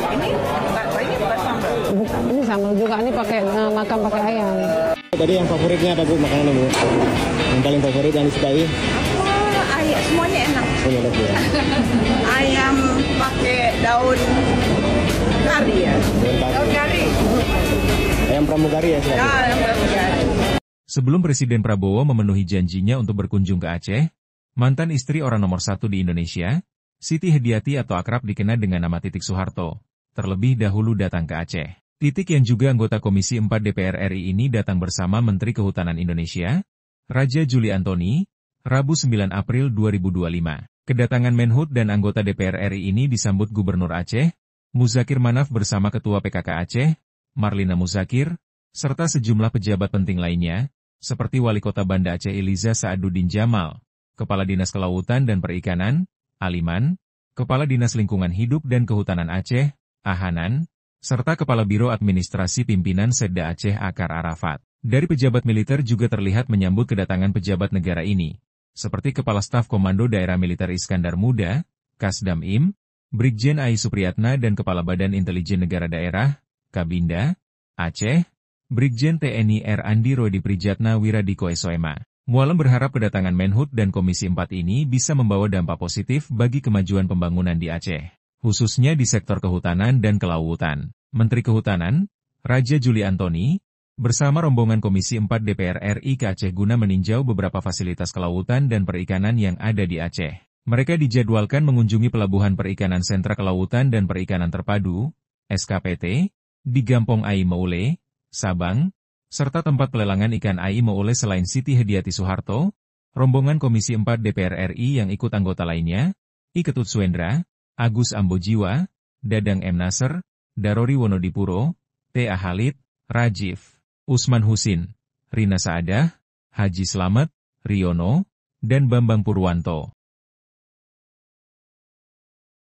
bukan sambal. Ini sambal juga, ini pakai makan pakai ayam. Tadi yang favoritnya apa Bu makanan Bu? Yang paling favorit yang disukai? Ayam semuanya enak. Semuanya enak Bu. Ayam pakai daun kari ya. Daun kari. Ayam pramugari ya? Ya, ayam pramugari. Sebelum Presiden Prabowo memenuhi janjinya untuk berkunjung ke Aceh, mantan istri orang nomor 1 di Indonesia, Siti Hediati atau akrab dikenal dengan nama Titik Soeharto, terlebih dahulu datang ke Aceh. Titik yang juga anggota Komisi 4 DPR RI ini datang bersama Menteri Kehutanan Indonesia, Raja Juli Antoni, Rabu 9 April 2025. Kedatangan Menhut dan anggota DPR RI ini disambut Gubernur Aceh, Muzakir Manaf bersama Ketua PKK Aceh, Marlina Muzakir, serta sejumlah pejabat penting lainnya, seperti Wali Kota Banda Aceh Iliza Sa'aduddin Jamal, Kepala Dinas Kelautan dan Perikanan, Aliman, Kepala Dinas Lingkungan Hidup dan Kehutanan Aceh, Ahanan, serta Kepala Biro Administrasi Pimpinan Setda Aceh Akar Arafat. Dari pejabat militer juga terlihat menyambut kedatangan pejabat negara ini, seperti Kepala Staf Komando Daerah Militer Iskandar Muda, Kasdam Im, Brigjen Ai Supriyatna dan Kepala Badan Intelijen Negara Daerah, Kabinda, Aceh, Brigjen TNI R. Andi Rodi Prijatna Wiradiko Soema. Mualam berharap kedatangan Menhut dan Komisi 4 ini bisa membawa dampak positif bagi kemajuan pembangunan di Aceh, khususnya di sektor kehutanan dan kelautan. Menteri Kehutanan, Raja Juli Antoni, bersama rombongan Komisi 4 DPR RI ke Aceh guna meninjau beberapa fasilitas kelautan dan perikanan yang ada di Aceh. Mereka dijadwalkan mengunjungi Pelabuhan Perikanan Sentra Kelautan dan Perikanan Terpadu, SKPT, di Gampong Ai Meule, Sabang, serta tempat pelelangan ikan Ai Meule. Selain Siti Hediati Soeharto, rombongan Komisi 4 DPR RI yang ikut anggota lainnya, I Ketut Suendra, Agus Ambojiwa, Dadang M. Nasr, Darori Wonodipuro, T.A. Halid, Rajiv, Usman Husin, Rina Saadah, Haji Slamet, Riono, dan Bambang Purwanto.